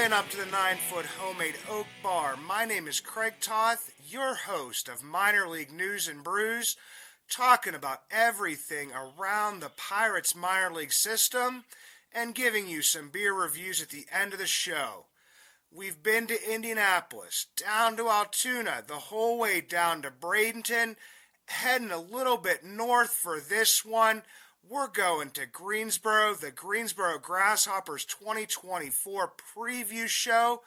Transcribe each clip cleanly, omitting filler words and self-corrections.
Again, up to the 9-foot homemade oak bar. My name is Craig Toth, your host of Minor League News and Brews, talking about everything around the Pirates minor league system and giving you some beer reviews at the end of the show. We've been to Indianapolis, down to Altoona, the whole way down to Bradenton, heading a little bit north for this one. We're going to Greensboro, the Greensboro Grasshoppers 2024 preview show,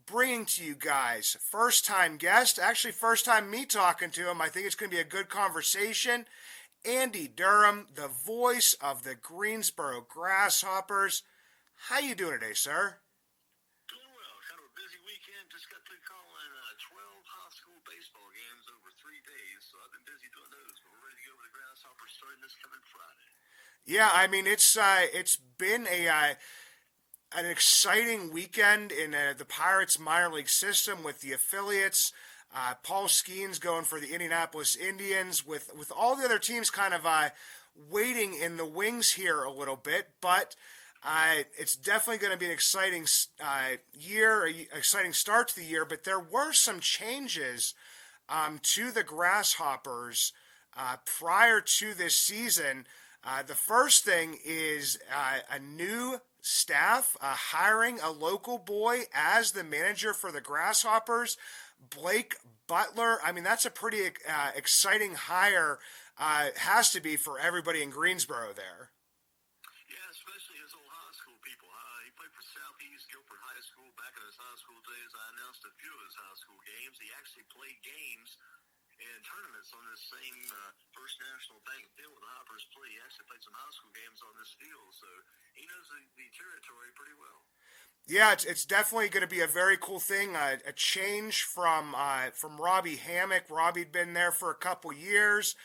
bringing to you guys first-time guest, actually first time me talking to him. I think it's going to be a good conversation. Andy Durham, the voice of the Greensboro Grasshoppers. How you doing today, sir? Doing well. Kind of a busy weekend. Just got through calling 12 high school baseball games over 3 days, so I've been busy doing those. But we're ready to go over the Grasshoppers starting this coming Friday. Yeah, I mean it's been an exciting weekend in the Pirates minor league system with the affiliates. Paul Skeens going for the Indianapolis Indians with all the other teams kind of waiting in the wings here a little bit, but it's definitely going to be an exciting year, an exciting start to the year. But there were some changes to the Grasshoppers prior to this season. The first thing is a new staff hiring a local boy as the manager for the Grasshoppers, Blake Butler. I mean, that's a pretty exciting hire, has to be for everybody in Greensboro there. Yeah, especially his old high school people. He played for Southeast Guilford High School back in his high school days. I announced a few of his high school games. He actually played games in tournaments on this same First National Bank field where the Hoppers play. He actually played some high school games on this field, so he knows the territory pretty well. Yeah, it's definitely going to be a very cool thing. A change from Robbie Hammock. Robbie'd been there for a couple years,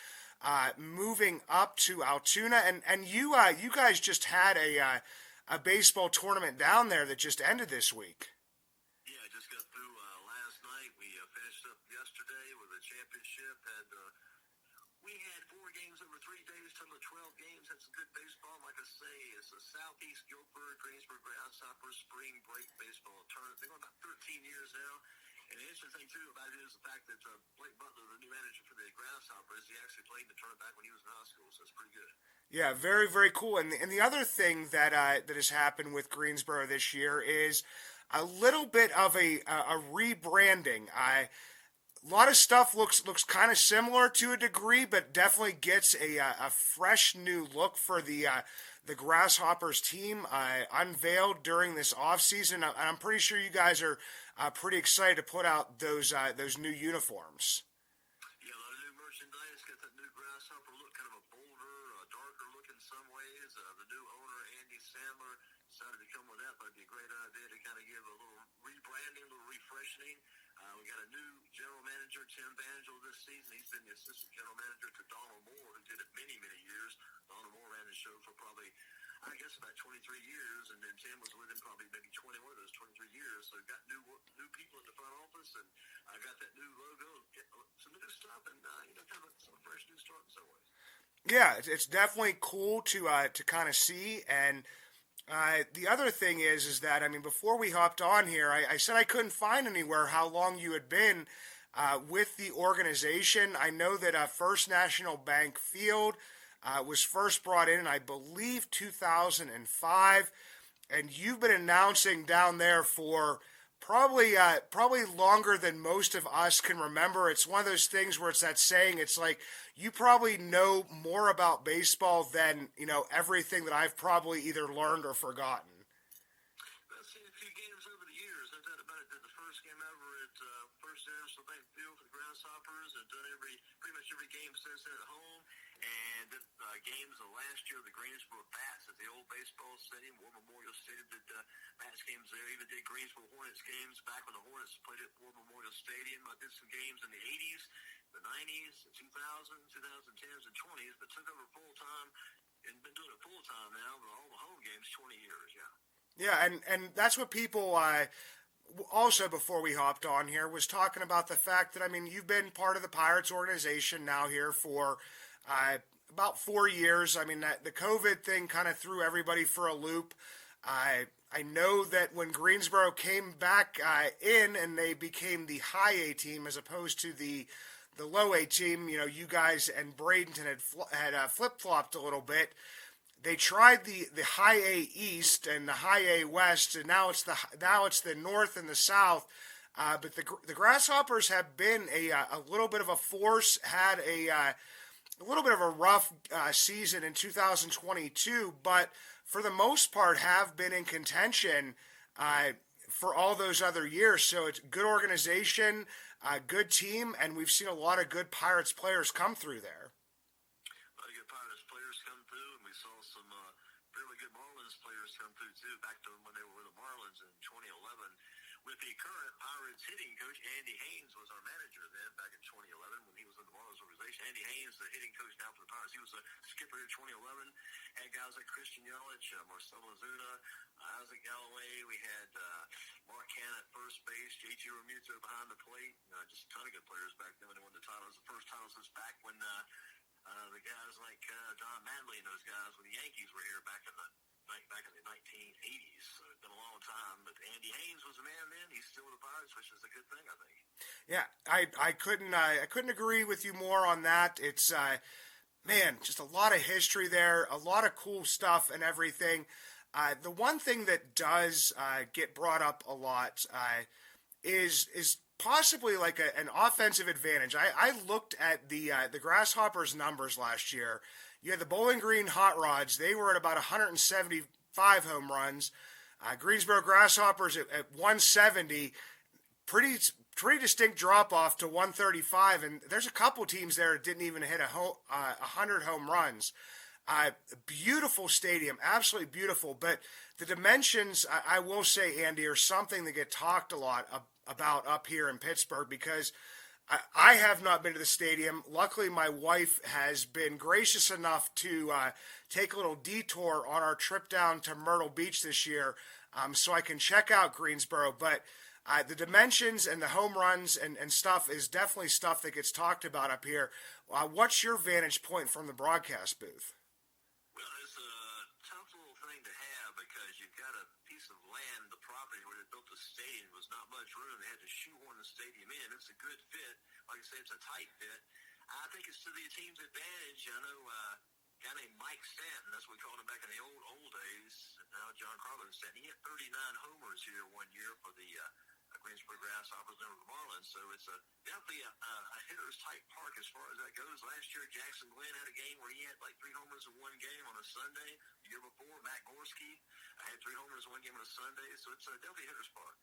moving up to Altoona, and you guys just had a baseball tournament down there that just ended this week. Yeah, I just got through last night. We finished up yesterday with a championship, and we had 4 games over 3 days, total of 12 games. Had some good baseball. Like I say, it's a Southeast Guilford Greensboro Grasshoppers spring break baseball tournament. They're going about 13 years now. And the interesting thing, too, about it is the fact that Blake Butler, the new manager for the Grasshoppers, he actually played in the tournament back when he was in high school, so it's pretty good. Yeah, very, very cool. And the other thing that has happened with Greensboro this year is a little bit of a rebranding. A lot of stuff looks kind of similar to a degree, but definitely gets a fresh new look for the Grasshoppers team unveiled during this offseason. I'm pretty sure you guys are pretty excited to put out those new uniforms. Yeah, a lot of new merchandise. Got that new Grasshopper look, kind of a bolder, darker look in some ways. The new owner, Andy Sandler, decided to come with that, but it'd be a great idea to kind of give a little rebranding, a little refreshing. We got a new general manager, Tim Banjo, this season. He's been the assistant general manager to Donald Moore, who did it many, many years. Donald Moore ran the show for probably, I guess, about 23 years, and then Tim was with him probably maybe 21 of those 23 years. So got new people in the front office, and I got that new logo, some new stuff, and kind of a fresh new start in some ways. Yeah, it's definitely cool to kind of see. And the other thing is that, I mean, before we hopped on here, I said I couldn't find anywhere how long you had been with the organization. I know that First National Bank Field was first brought in, I believe, 2005, and you've been announcing down there for probably longer than most of us can remember. It's one of those things where it's that saying, it's like you probably know more about baseball than everything that I've probably either learned or forgotten. I've seen a few games over the years, no doubt about it. Did the first game ever at First National Bank Field for the Grasshoppers. I've done pretty much every game since then at home. And did games last year, the Greensboro Bats at the old baseball stadium, War Memorial Stadium, did Bats games there. Even did Greensboro Hornets games back when the Hornets played at War Memorial Stadium. I did some games in the 80s, the 90s, the 2000s, 2010s, and 20s, but took over full-time and been doing it full-time now, but all the home games, 20 years, yeah. Yeah, and that's what people also, before we hopped on here, was talking about the fact that, I mean, you've been part of the Pirates organization now here for about 4 years. I mean, the COVID thing kind of threw everybody for a loop. I know that when Greensboro came back in and they became the high A team as opposed to the low A team, you guys and Bradenton had flip flopped a little bit. They tried the high A East and the high A West, and now it's the North and the South. But the Grasshoppers have been a little bit of a force. Had a little bit of a rough season in 2022, but for the most part have been in contention for all those other years. So it's good organization, good team, and we've seen a lot of good Pirates players come through there. A lot of good Pirates players come through, and we saw some fairly good Marlins players come through too, back to when they were with the Marlins in 2011. With the current Pirates hitting coach, Andy Haynes was our manager then back in 2011 when he was in the Marlins organization. Andy Haynes, the hitting coach now for the Pirates, he was the skipper in 2011. Had guys like Christian Yelich, Marcell Ozuna, Isaac Galloway. We had Mark Cannon at first base, J.G. Remuto behind the plate. Just a ton of good players back then when they won the titles. The first titles was back when the guys like Don Manley and those guys when the Yankees were here back in the 1980s. So it's been a long time, but Andy Haynes was the man then. He's still with the Pirates, which is a good thing, I think. Yeah, I couldn't agree with you more on that. It's man, just a lot of history there, a lot of cool stuff and everything. The one thing that does get brought up a lot is possibly like an offensive advantage. I looked at the Grasshoppers numbers last year. You had the Bowling Green Hot Rods. They were at about 175 home runs. Greensboro Grasshoppers at 170. Pretty distinct drop-off to 135. And there's a couple teams there that didn't even hit 100 home runs. Beautiful stadium, absolutely beautiful. But the dimensions, I will say, Andy, are something that get talked a lot about up here in Pittsburgh because I have not been to the stadium. Luckily, my wife has been gracious enough to take a little detour on our trip down to Myrtle Beach this year so I can check out Greensboro. But the dimensions and the home runs and stuff is definitely stuff that gets talked about up here. What's your vantage point from the broadcast booth? Well, it's a tough little thing to have because you've got a piece of land, the property where they built the stadium was not much room. They had to shoehorn the stadium in. It's a good fit. Like I say, it's a tight fit. I think it's to the team's advantage. I know a guy named Mike Stanton, that's what we called him back in the old days. Now John Carlin Stanton. He hit 39 homers here one year for the Greensboro Grasshoppers and the Marlins. So it's definitely a hitter's type park as far as that goes. Last year, Jackson Glenn had a game where he had like 3 homers in one game on a Sunday. The year before, Matt Gorski had 3 homers in one game on a Sunday. So it's definitely a hitter's park.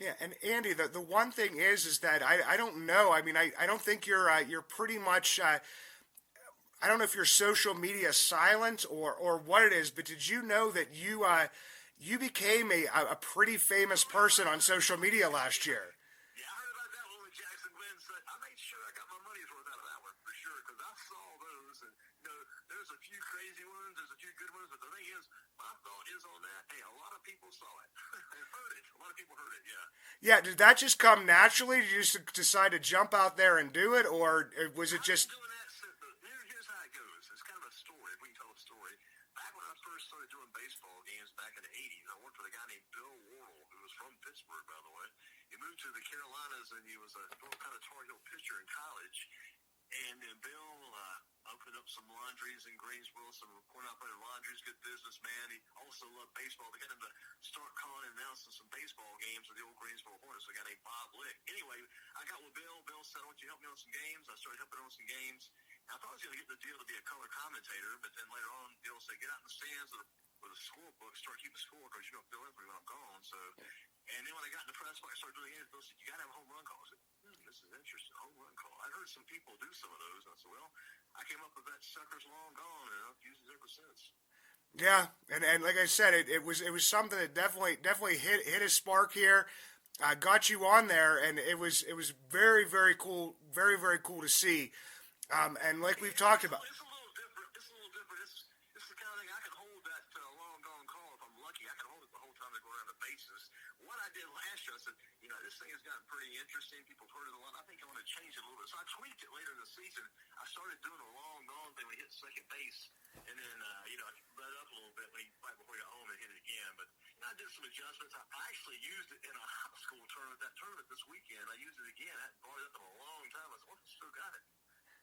Yeah, and Andy, the one thing is that I don't know. I mean, I don't think you're pretty much. I don't know if you're social media silent or what it is, but did you know that you became a pretty famous person on social media last year? Yeah, I heard about that one when Jackson Glenn said, I made sure I got my money's worth out of that one for sure because I saw those. And, there's a few crazy ones, there's a few good ones, but the thing is, my thought is on that, hey, a lot of people saw it and heard it. A lot of people heard it, yeah. Yeah, did that just come naturally? Did you just decide to jump out there and do it, or was it just... Here's how it goes. It's kind of a story, if we can tell a story. Back when I first started doing baseball games back in the 80s, I worked with a guy named Bill Worrell, who was from Pittsburgh, by the way. He moved to the Carolinas, and he was a kind of Tar Heel pitcher in college. And then Bill opened up some laundries in Greensboro, some corn-operated laundries, good businessman. He also loved baseball. They got him to start calling and announcing some baseball games with the old Greensboro Hornets. So a guy named Bob Lick. Anyway, I got with Bill. Bill said, I want you to help me on some games. I started helping him on some games. I thought I was going to get the deal to be a color commentator, but then later on, Bill said, get out in the stands with a scorebook, start keeping score because you're going to fill in for me when I'm gone. So, and then when I got in the press box, I started doing games. Bill said, you got to have a home run call. I said, this is interesting, home run call. I heard some people do some of those. And I said, well, I came up with that sucker's long gone, and I've used it ever since. Yeah, and like I said, it was something that definitely hit a spark here. Got you on there, and it was very, very cool, very, very cool to see. And like we've talked about. It's a little different. It's the kind of thing I can hold that long gone call if I'm lucky. I can hold it the whole time they go around the bases. What I did last year, I said, this thing has gotten pretty interesting. People have heard it a lot. I think I want to change it a little bit. So I tweaked it later in the season. I started doing a long gone thing. We hit second base, and then I let up a little bit right before he got home and hit it again. But I did some adjustments. I actually used it in a high school tournament. That tournament this weekend, I used it again. I hadn't brought it up in a long time. I said, "Well, I still got it."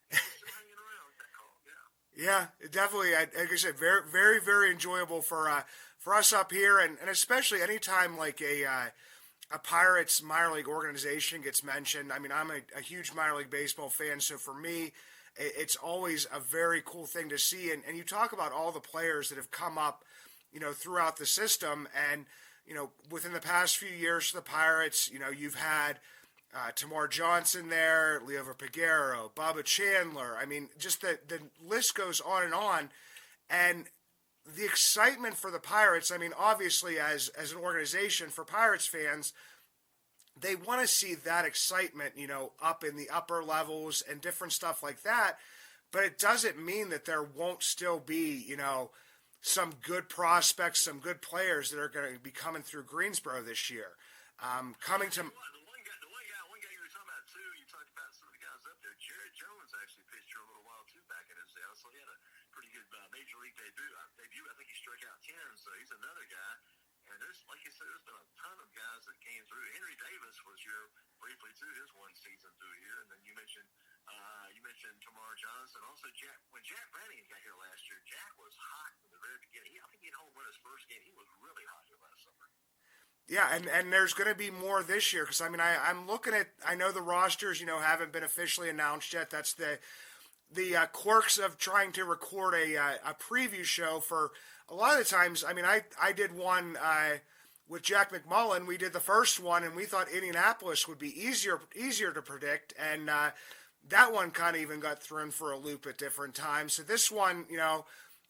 It's still hanging around with that call. Yeah. Yeah, it definitely. Like I said, very, very, very enjoyable for us up here, and especially anytime like a Pirates minor league organization gets mentioned. I mean, I'm a huge minor league baseball fan, so for me, it's always a very cool thing to see. And you talk about all the players that have come up, throughout the system, and within the past few years for the Pirates, you've had Tamar Johnson there, Liover Peguero, Bubba Chandler. I mean, just the list goes on. And the excitement for the Pirates, I mean, obviously as an organization for Pirates fans, they want to see that excitement, up in the upper levels and different stuff like that. But it doesn't mean that there won't still be, some good prospects, some good players that are going to be coming through Greensboro this year. Coming to... One guy you were talking about, too, you talked about some of the guys up there. Jared Jones actually pitched for a little while, too, back in his day. So he had a pretty good major league debut. I think he struck out 10, so he's another guy. And there's, like you said, there's been a ton of guys that came through. Henry Davis was here briefly, too, his one season through here. And then you mentioned Tamar Johnson. Also, when Jack Brannigan got here last year, Jack was hot from the very beginning. I think he had home run his first game. He was really hot here last summer. Yeah, and there's going to be more this year because, I mean, I'm looking at, I know the rosters, haven't been officially announced yet. That's the quirks of trying to record a preview show for a lot of the times. I mean, I did one with Jack McMullen. We did the first one, and we thought Indianapolis would be easier to predict, and that one kind of even got thrown for a loop at different times. So this one,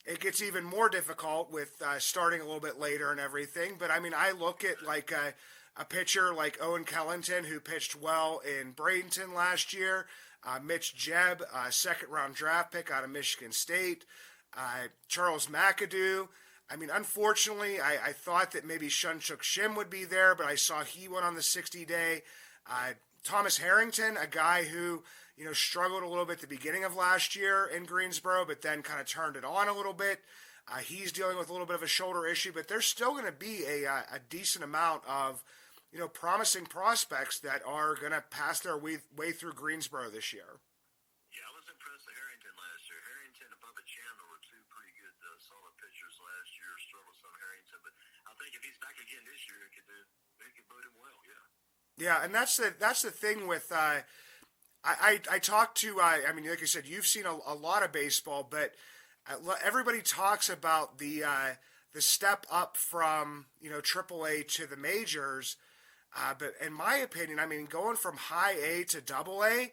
it gets even more difficult with starting a little bit later and everything. But, I mean, I look at like a pitcher like Owen Kellington, who pitched well in Bradenton last year, Mitch Jebb, second-round draft pick out of Michigan State, Charles McAdoo. I mean, unfortunately, I thought that maybe Shunchuk Shim would be there, but I saw he went on the 60-day. Thomas Harrington, a guy who, struggled a little bit at the beginning of last year in Greensboro, but then kind of turned it on a little bit. He's dealing with a little bit of a shoulder issue, but there's still going to be a decent amount of, promising prospects that are going to pass their way through Greensboro this year. Yeah, I was impressed with Harrington last year. Harrington and Bubba Chandler were two pretty good, solid pitchers last year. Struggled some Harrington, but I think if he's back again this year, it could bode him well. Yeah. Yeah, and that's the thing with. I talked to. I mean, like I said, you've seen a lot of baseball, but everybody talks about the step up from AAA to the majors. But in my opinion, I mean, going from high A to double A,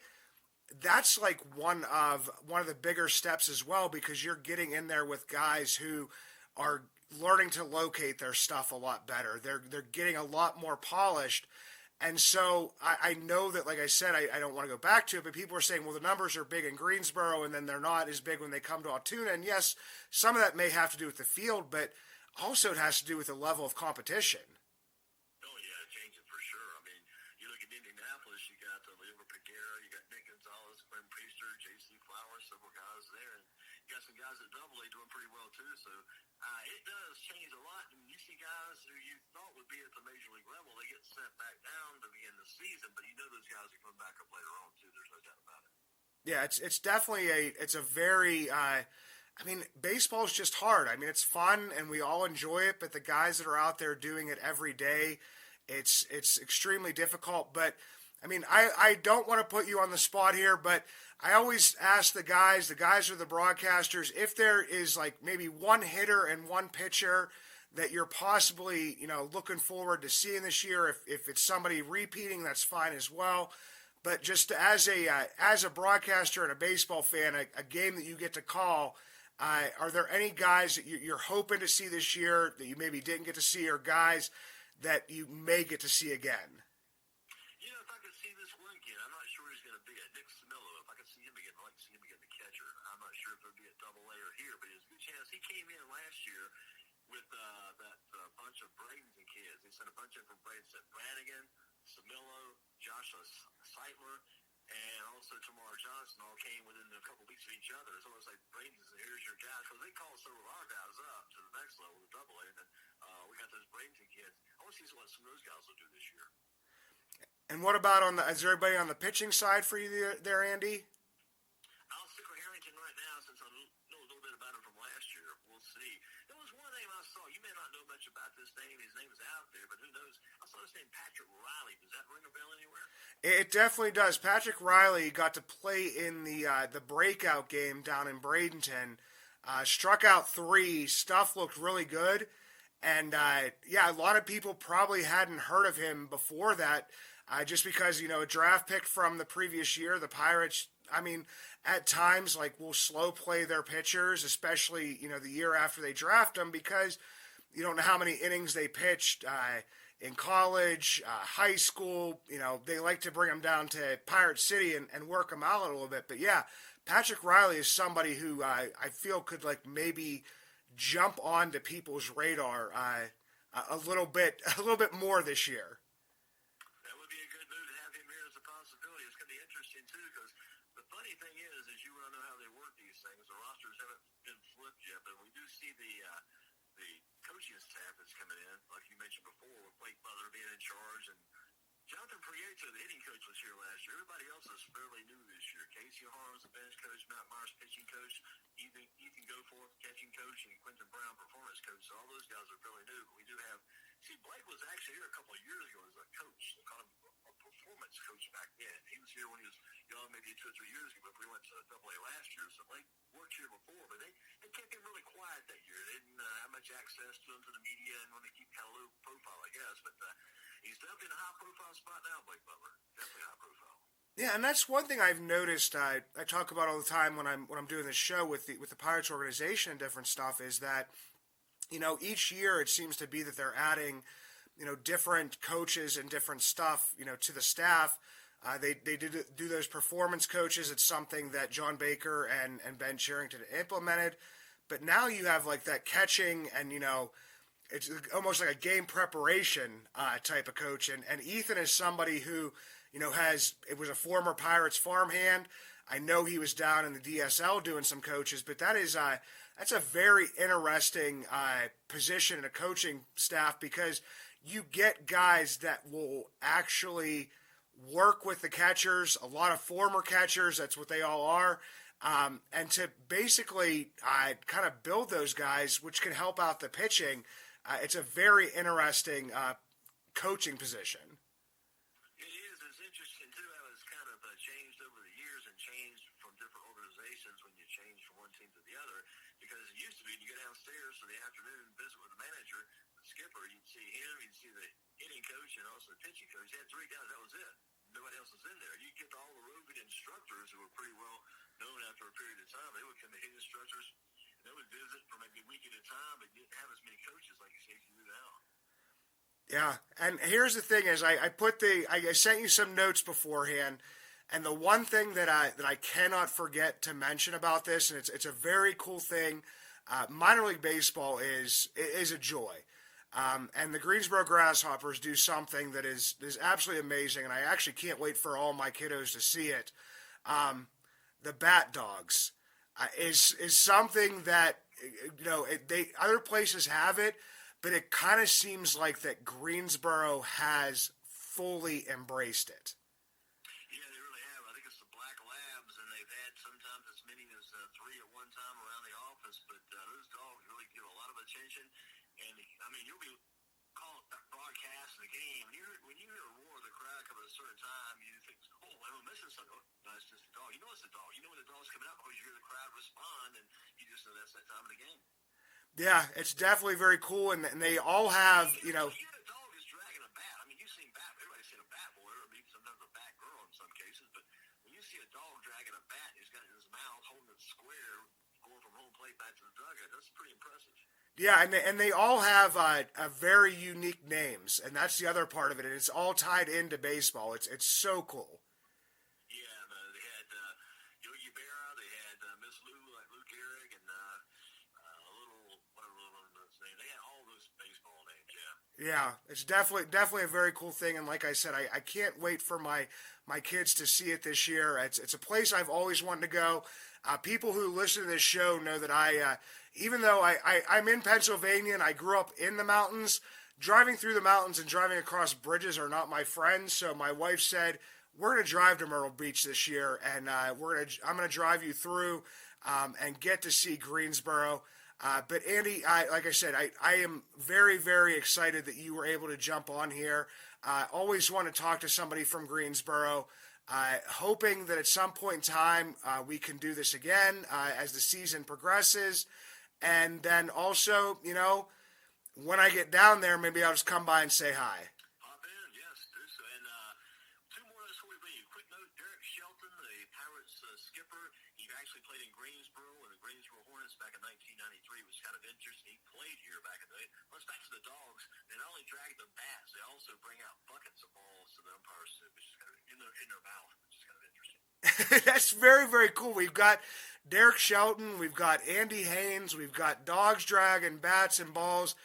that's like one of the bigger steps as well, because you're getting in there with guys who are learning to locate their stuff a lot better. They're getting a lot more polished. And so I know that, like I said, I don't want to go back to it, but people are saying, well, the numbers are big in Greensboro and then they're not as big when they come to Altoona. And yes, some of that may have to do with the field, but also it has to do with the level of competition. Oh, yeah, it changes for sure. I mean, you look at Indianapolis, you got Liover Peguero, you got Nick Gonzalez, Quinn Priester, J.C. Flowers, several guys there. And you got some guys at double A doing pretty well, too. So it does change a lot. And you see guys who you thought would be at the major league level, they get sent back down to begin the season, but those guys are coming back up later on, too. There's no doubt about it. Yeah, it's definitely a very, I mean, baseball is just hard. I mean, it's fun and we all enjoy it, but the guys that are out there doing it every day, it's extremely difficult. But I mean, I don't want to put you on the spot here, but I always ask the guys are the broadcasters, if there is like maybe one hitter and one pitcher that you're possibly, looking forward to seeing this year. If it's somebody repeating, that's fine as well. But just as a broadcaster and a baseball fan, a game that you get to call, are there any guys that you're hoping to see this year that you maybe didn't get to see, or guys that you may get to see again? If I could see this one kid, I'm not sure he's going to be at Nick Smillo. If I could see him again, I'd like to see him again, the catcher. I'm not sure if it'll be at double A or here, but there's a good chance. He came in last year with that bunch of Bradenton kids. They sent a bunch in from Bradenton. Brannigan, Samillo, Joshua Seitler, and also Tamar Johnson all came within a couple weeks of each other. It's almost like Bradenton's here what some of those guys will do this year. And what about is there anybody on the pitching side for you there, Andy? I'll stick with Harrington right now since I know a little bit about him from last year. We'll see. There was one name I saw. You may not know much about this name. His name is out there, but who knows? I saw this name, Patrick Riley. Does that ring a bell anywhere? It definitely does. Patrick Riley got to play in the breakout game down in Bradenton. Struck out 3. Stuff looked really good. And, a lot of people probably hadn't heard of him before that. Just because, a draft pick from the previous year, the Pirates, at times, will slow play their pitchers, especially, the year after they draft them, because you don't know how many innings they pitched in college, high school. They like to bring them down to Pirate City and work them out a little bit. But, yeah, Patrick Riley is somebody who I feel could, maybe jump onto people's radar a little bit more this year. Coaching staff that's coming in, like you mentioned before, with Blake Butler being in charge, and Jonathan Prieto, the hitting coach, was here last year. Everybody else is fairly new this year. Casey Harms, the bench coach, Matt Myers, pitching coach, Ethan Goforth, catching coach, and Quentin Brown, performance coach. So all those guys are fairly new. But we do have, Blake was actually here a couple of years ago as a coach, kind of a performance coach back then. He was here when he was young, maybe 2 or 3 years ago, but we went to AA last year. So Blake worked here before, but they kept him really quiet that year. They didn't have much access to him, to the media, and want to keep kind of low profile, I guess. But he's definitely in a high-profile spot now, Blake Butler. Definitely high profile. Yeah, and that's one thing I've noticed. I talk about all the time when I'm doing this show with the Pirates organization and different stuff is that each year it seems to be that they're adding different coaches and different stuff to the staff. They do those performance coaches. It's something that John Baker and Ben Cherington implemented. But now you have that catching and it's almost like a game preparation type of coach. And Ethan is somebody who was a former Pirates farmhand. I know he was down in the DSL doing some coaches, but that's a very interesting position in a coaching staff because you get guys that will actually work with the catchers, a lot of former catchers, that's what they all are, and to basically kind of build those guys, which can help out the pitching. It's a very interesting coaching position. It is. It's interesting, too, how it's kind of changed over the years and changed from different organizations when you change from one team to the other. Because it used to be, you go downstairs for the afternoon and visit with the manager, the skipper, you'd see him, you'd see the hitting coach and also the pitching coach. You had 3 guys, that was it. Nobody else was in there. You get all the roving instructors who were pretty well known after a period of time. They would come to hit instructors, and they would visit for maybe a week at a time, but didn't have as many coaches like you say you do now. Yeah, and here's the thing: is I sent you some notes beforehand, and the one thing that I cannot forget to mention about this, and it's a very cool thing. Minor league baseball is a joy. And the Greensboro Grasshoppers do something that is absolutely amazing, and I actually can't wait for all my kiddos to see it. The bat dogs is something that other places have it, but it kind of seems like that Greensboro has fully embraced it. Yeah, they really have. I think it's the Black Labs, and they've had sometimes as many as 3 at one time around the office, but those dogs really give a lot of attention. And, you'll be broadcasting the game. When you hear a roar of the crowd come at a certain time, you think, oh, I'm missing something. No, it's just a dog. You know it's a dog. You know when the dog's coming out because you hear the crowd respond, and you just know that's that time of the game. Yeah, it's definitely very cool, and they all have, You hear a dog is dragging a bat. You've seen everybody's seen a bat boy, or maybe sometimes a bat girl in some cases, but when you see a dog dragging a bat, he's got it in his mouth, holding it square, going from home plate back to the dugout, that's pretty impressive. Yeah, and they all have a very unique names, and that's the other part of it. And it's all tied into baseball. It's so cool. Yeah, they had Yogi Berra, they had Miss Lou, like Lou Gehrig, and whatever his name. They had all those baseball names. Yeah. Yeah, it's definitely a very cool thing, and like I said, I can't wait for my kids to see it this year. It's a place I've always wanted to go. People who listen to this show know that even though I'm in Pennsylvania and I grew up in the mountains, driving through the mountains and driving across bridges are not my friends. So my wife said, we're going to drive to Myrtle Beach this year, and I'm going to drive you through and get to see Greensboro. But Andy, like I said, I am very, very excited that you were able to jump on here. Always want to talk to somebody from Greensboro. Hoping that at some point in time we can do this again as the season progresses. And then also, when I get down there, maybe I'll just come by and say hi. Hop in, yes, do so. And two more notes before we leave. Quick note, Derek Shelton, the Pirates skipper, he actually played in Greensboro and the Greensboro Hornets back in 1993, which is kind of interesting. He played here back in the day. Let's back to the Dogs. They not only drag the bats, they also bring out buckets of balls to the umpires, which is kind of in their mouth, which is kind of interesting. That's very, very cool. We've got Derek Shelton, we've got Andy Haynes, we've got dogs dragging bats and balls.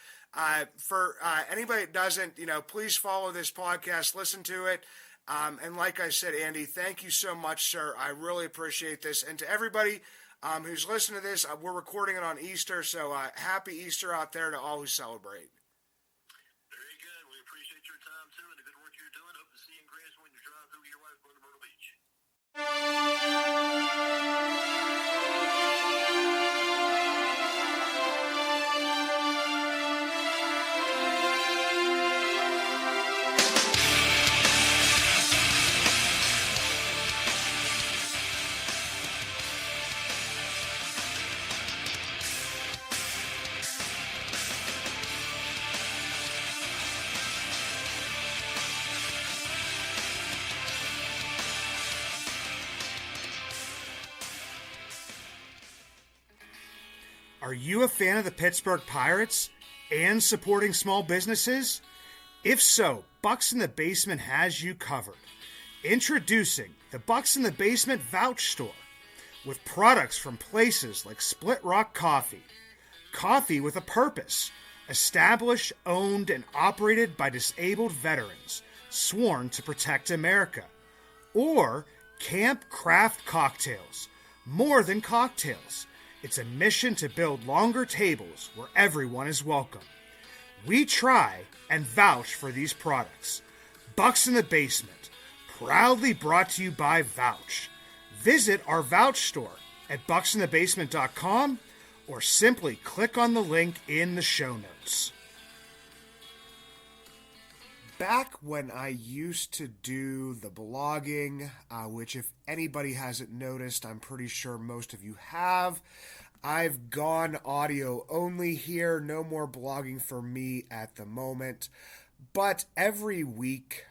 For anybody that doesn't, please follow this podcast, listen to it. And like I said, Andy, thank you so much, sir. I really appreciate this. And to everybody who's listening to this, we're recording it on Easter, so happy Easter out there to all who celebrate. Very good. We appreciate your time, too, and the good work you're doing. Hope to see you in Greensboro when you drive through your wife going to Myrtle Beach. Are you a fan of the Pittsburgh Pirates and supporting small businesses? If so, Bucs in the Basement has you covered. Introducing the Bucs in the Basement VOUCH store with products from places like Split Rock Coffee, coffee with a purpose, established, owned, and operated by disabled veterans sworn to protect America, or Camp Craft Cocktails, more than cocktails. It's a mission to build longer tables where everyone is welcome. We try and vouch for these products. Bucs in the Basement, proudly brought to you by VOUCH. Visit our VOUCH store at bucksinthebasement.com or simply click on the link in the show notes. Back when I used to do the blogging, which if anybody hasn't noticed, I'm pretty sure most of you have, I've gone audio only here, no more blogging for me at the moment. But every week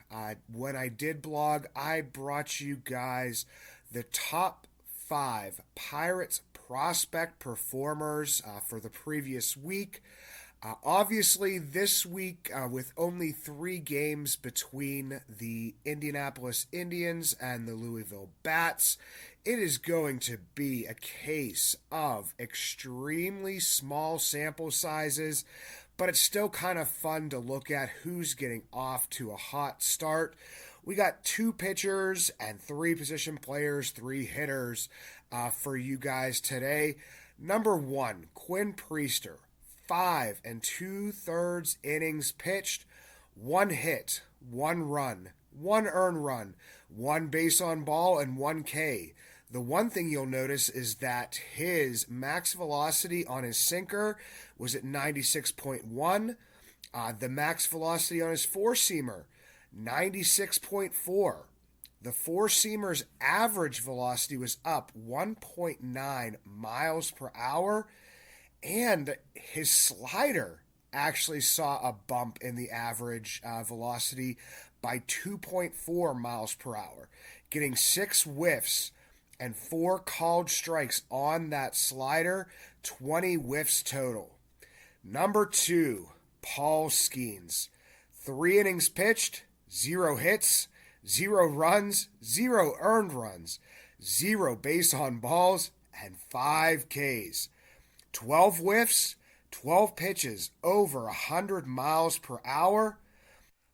when I did blog, I brought you guys the top 5 Pirates prospect performers for the previous week. Obviously, this week, with only 3 games between the Indianapolis Indians and the Louisville Bats, it is going to be a case of extremely small sample sizes, but it's still kind of fun to look at who's getting off to a hot start. We got 2 pitchers and 3 position players, 3 hitters for you guys today. Number 1, Quinn Priester. 5 2/3 innings pitched, 1 hit, 1 run, 1 earned run, 1 base on ball, and 1 K. The one thing you'll notice is that his max velocity on his sinker was at 96.1. The max velocity on his four-seamer, 96.4. The four-seamer's average velocity was up 1.9 miles per hour. And his slider actually saw a bump in the average velocity by 2.4 miles per hour, getting 6 whiffs and 4 called strikes on that slider, 20 whiffs total. Number 2, Paul Skeens. 3 innings pitched, 0 hits, 0 runs, 0 earned runs, 0 base on balls, and 5 Ks. 12 whiffs, 12 pitches, over 100 miles per hour,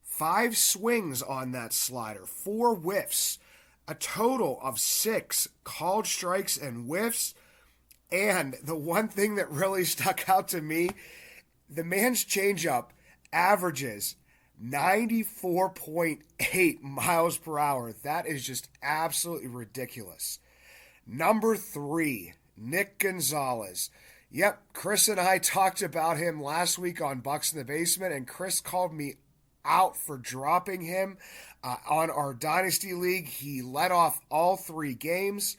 5 swings on that slider, 4 whiffs, a total of 6 called strikes and whiffs. And the one thing that really stuck out to me, the man's changeup averages 94.8 miles per hour. That is just absolutely ridiculous. Number 3, Nick Gonzalez. Yep, Chris and I talked about him last week on Bucs in the Basement, and Chris called me out for dropping him on our Dynasty League. He led off all 3 games,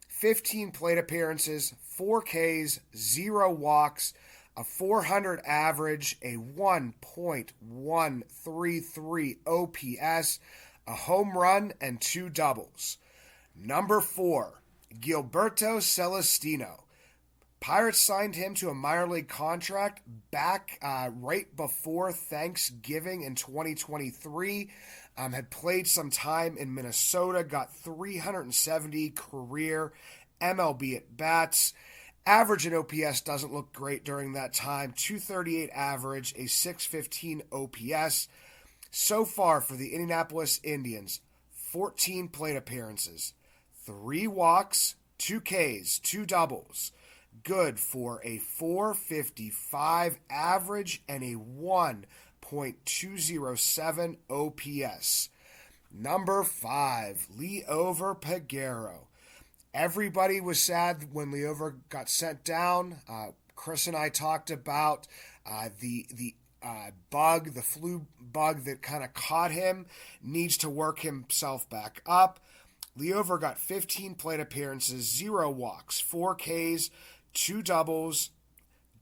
15 plate appearances, 4 Ks, 0 walks, a 400 average, a 1.133 OPS, a home run, and 2 doubles. Number 4, Gilberto Celestino. Pirates signed him to a minor league contract back right before Thanksgiving in 2023. Had played some time in Minnesota, got 370 career MLB at bats. Average in OPS doesn't look great during that time. 238 average, a 615 OPS. So far for the Indianapolis Indians, 14 plate appearances, 3 walks, 2 Ks, 2 doubles. Good for a 455 average and a 1.207 OPS. Number 5, Liover Peguero. Everybody was sad when Liover got sent down. Chris and I talked about the flu bug that kind of caught him, needs to work himself back up. Liover got 15 plate appearances, 0 walks, 4 Ks, 2 doubles,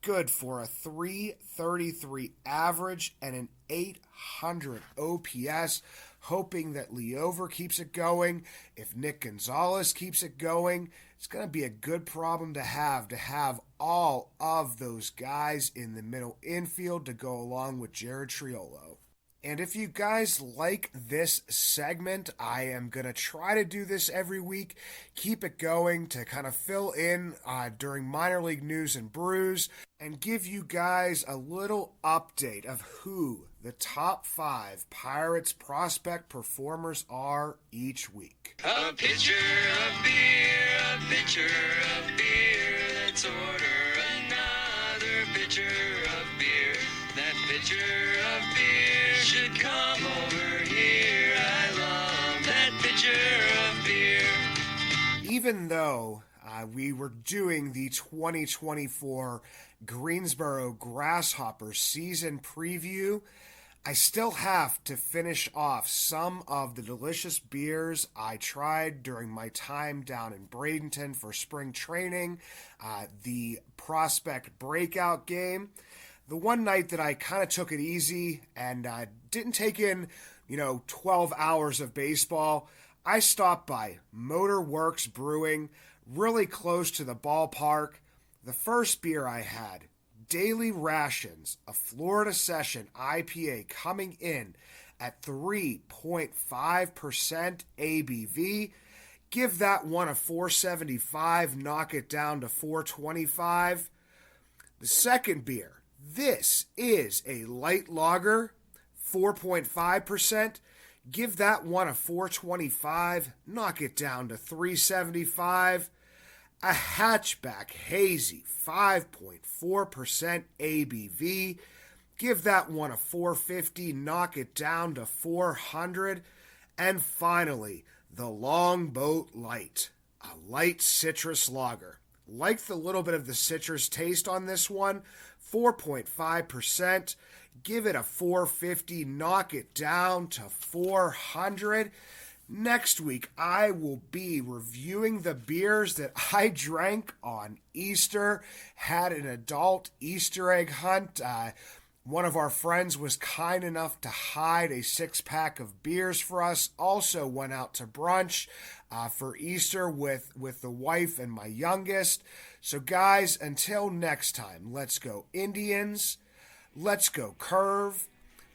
good for a 333 average and an 800 OPS. Hoping that Liover keeps it going. If Nick Gonzalez keeps it going, it's going to be a good problem to have all of those guys in the middle infield to go along with Jared Triolo. And if you guys like this segment, I am going to try to do this every week, keep it going to kind of fill in during minor league news and brews, and give you guys a little update of who the top 5 Pirates prospect performers are each week. A pitcher of beer, a pitcher of beer, let's order another pitcher of beer. That pitcher of beer should come over here. I love that pitcher of beer. Even though we were doing the 2024 Greensboro Grasshoppers season preview, I still have to finish off some of the delicious beers I tried during my time down in Bradenton for spring training, the prospect breakout game. The one night that I kind of took it easy and didn't take in, 12 hours of baseball, I stopped by Motor Works Brewing, really close to the ballpark. The first beer I had, Daily Rations, a Florida Session IPA, coming in at 3.5% ABV. Give that one a 475, knock it down to 425. The second beer, this is a light lager, 4.5%. Give that one a 425, knock it down to 375. A hatchback hazy, 5.4% ABV. Give that one a 450, knock it down to 400. And finally, the Longboat Light, a light citrus lager. Like the little bit of the citrus taste on this one, 4.5%. Give it a 450, knock it down to 400. Next week, I will be reviewing the beers that I drank on Easter, had an adult Easter egg hunt. One of our friends was kind enough to hide a 6-pack of beers for us. Also went out to brunch for Easter with the wife and my youngest. So guys, until next time, let's go Indians, let's go Curve,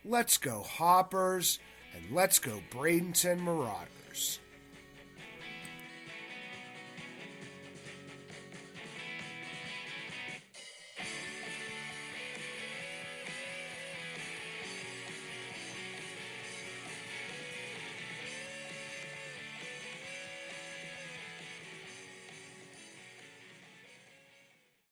let's go Hoppers, and let's go Bradenton Marauders.